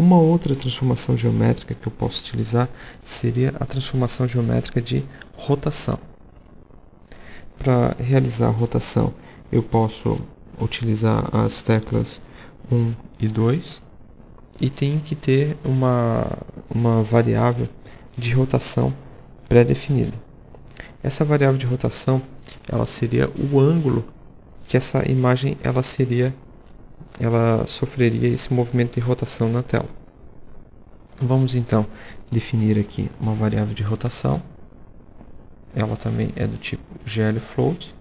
Uma outra transformação geométrica que eu posso utilizar seria a transformação geométrica de rotação. Para realizar a rotação, eu posso utilizar as teclas 1 e 2 e tenho que ter uma variável de rotação pré-definida. Essa variável de rotação ela seria o ângulo que essa imagem ela sofreria esse movimento de rotação na tela. Vamos então definir aqui uma variável de rotação. Ela também é do tipo glFloat.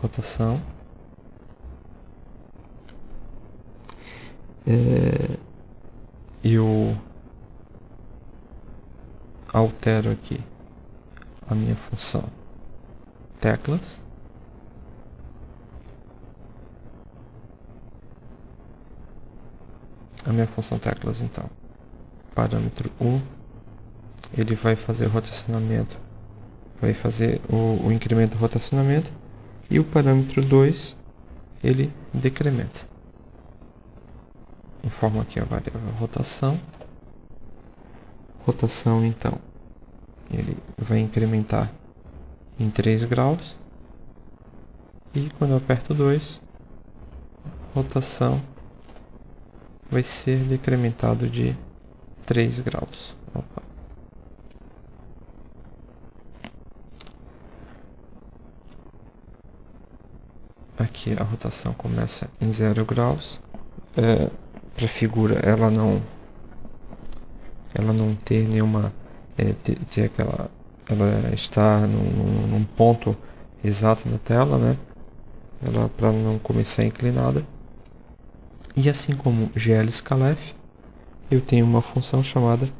Rotação. Eu altero aqui a minha função teclas. A minha função teclas, então, parâmetro 1, ele vai fazer o rotacionamento, vai fazer o incremento do rotacionamento, e o parâmetro 2, ele decrementa. Informo aqui a variável rotação. Rotação, então, ele vai incrementar em 3 graus, e quando eu aperto 2, rotação vai ser decrementado de 3 graus. Opa. Aqui a rotação começa em 0 graus. Para a figura ela não ter nenhuma ela está num ponto exato na tela, né? Ela para não começar inclinada. E assim como glScalef, eu tenho uma função chamada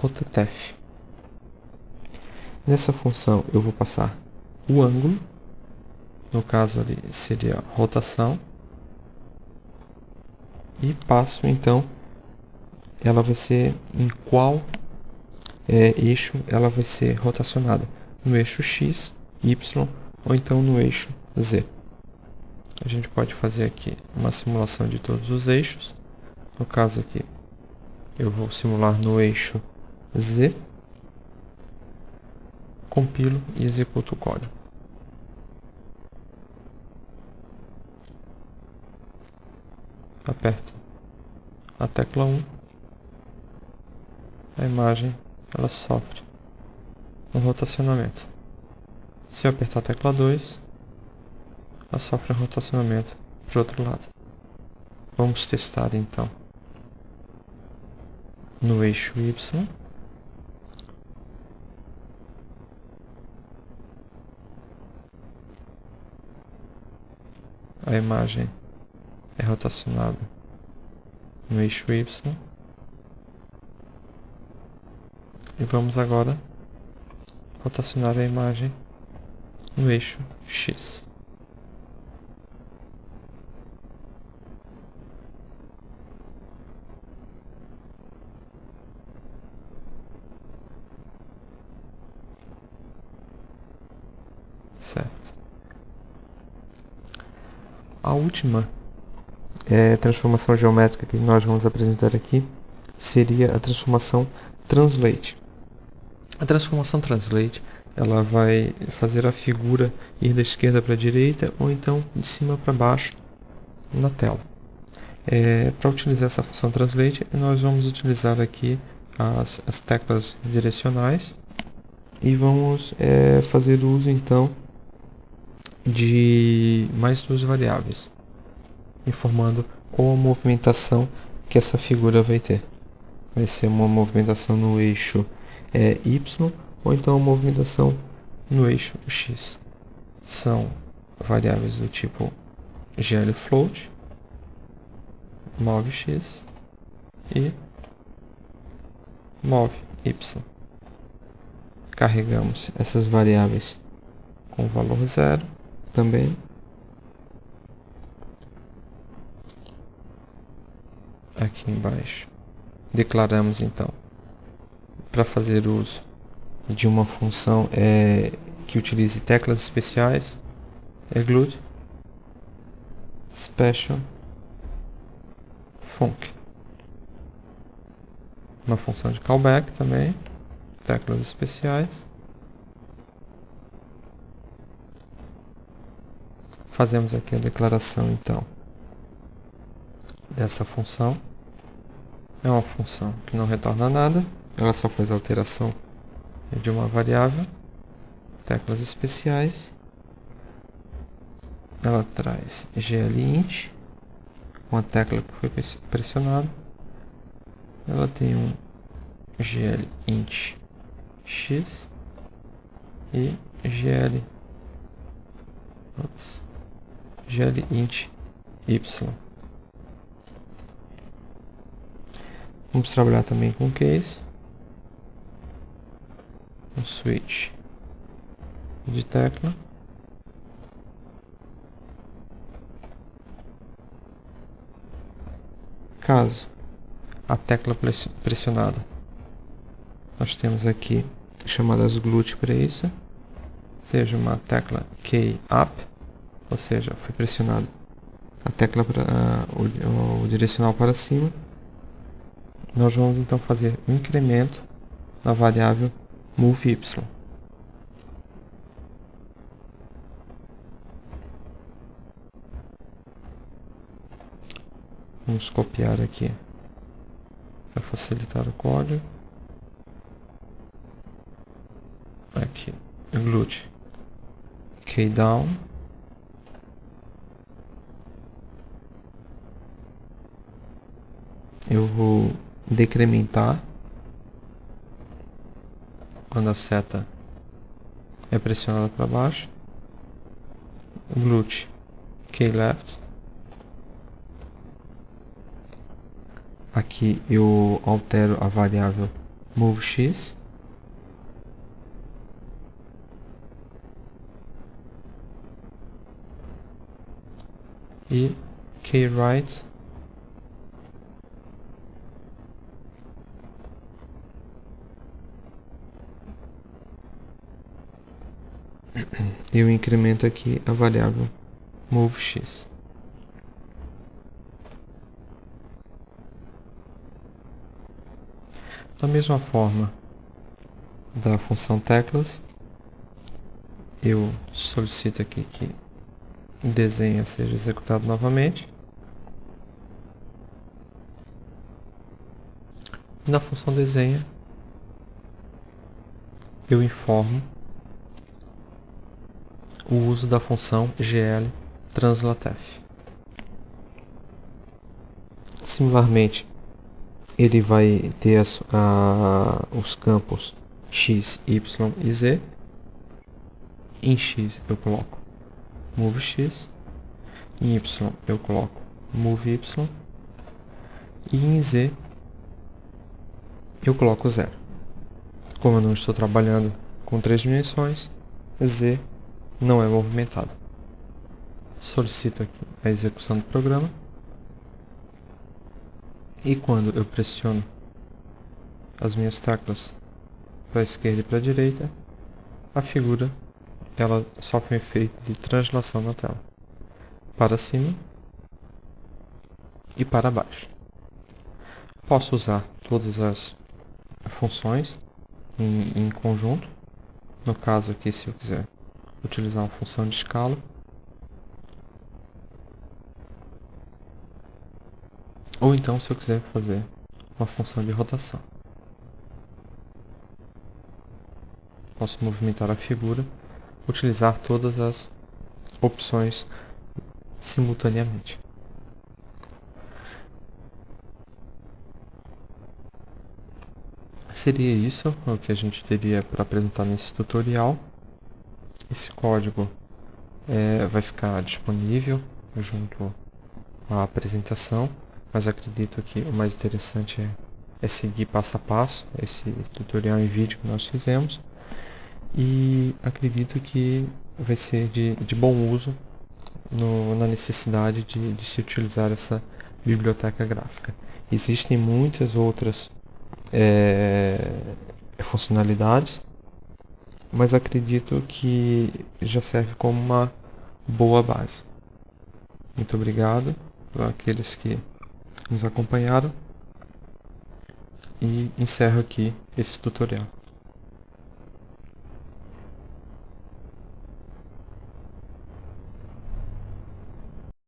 glRotatef. Nessa função eu vou passar o ângulo, no caso ali seria rotação, e passo então, ela vai ser em qual eixo ela vai ser rotacionada, no eixo X, Y ou então no eixo Z. A gente pode fazer aqui uma simulação de todos os eixos. No caso aqui, eu vou simular no eixo Z, compilo e executo o código. Aperto a tecla 1, a imagem ela sofre um rotacionamento. Se eu apertar a tecla 2, ela sofre um rotacionamento para o outro lado. Vamos testar então no eixo Y. A imagem é rotacionada no eixo Y. E vamos agora rotacionar a imagem no eixo X. Certo. A última transformação geométrica que nós vamos apresentar aqui seria a transformação Translate. A transformação Translate ela vai fazer a figura ir da esquerda para a direita ou então de cima para baixo na tela. Para utilizar essa função Translate, nós vamos utilizar aqui as teclas direcionais e vamos fazer uso então de mais duas variáveis, informando qual a movimentação que essa figura vai ter. Vai ser uma movimentação no eixo Y ou então uma movimentação no eixo X. São variáveis do tipo glFloat, moveX e moveY. Carregamos essas variáveis com valor 0 também. Aqui embaixo declaramos então, para fazer uso de uma função que utilize teclas especiais, glud special func. Uma função de callback também, teclas especiais. Fazemos aqui a declaração então dessa função. É uma função que não retorna nada, ela só faz a alteração de uma variável. Teclas especiais. Ela traz glint, uma tecla que foi pressionada. Ela tem um glint x e glint y. Vamos trabalhar também com case, um switch de tecla. Caso a tecla pressionada, nós temos aqui chamadas GLUT para isso, seja uma tecla key up, ou seja, foi pressionado a tecla o direcional para cima. Nós vamos então fazer um incremento na variável moveY. Vamos copiar aqui para facilitar o código. Aqui, GLUT key down. Eu vou decrementar quando a seta é pressionada para baixo. GLUT key left. Aqui eu altero a variável moveX. E key right. Eu incremento aqui a variável moveX. Da mesma forma da função teclas, eu solicito aqui que desenha seja executado novamente. Na função desenha, eu informo o uso da função gl translatf. Similarmente, ele vai ter os campos x, y e z. Em x eu coloco moveX, em y eu coloco moveY e em z eu coloco 0. Como eu não estou trabalhando com 3 dimensões, z não é movimentado. Solicito aqui a execução do programa. E quando eu pressiono as minhas teclas para a esquerda e para a direita, a figura ela sofre um efeito de translação na tela, para cima e para baixo. Posso usar todas as funções em conjunto. No caso aqui, se eu quiser utilizar uma função de escala, ou então se eu quiser fazer uma função de rotação, posso movimentar a figura, utilizar todas as opções simultaneamente. Seria isso o que a gente teria para apresentar nesse tutorial. Esse código vai ficar disponível junto à apresentação, mas acredito que o mais interessante é seguir passo a passo esse tutorial em vídeo que nós fizemos, e acredito que vai ser de bom uso na necessidade de se utilizar essa biblioteca gráfica. Existem muitas outras funcionalidades, mas acredito que já serve como uma boa base. Muito obrigado para aqueles que nos acompanharam e encerro aqui esse tutorial.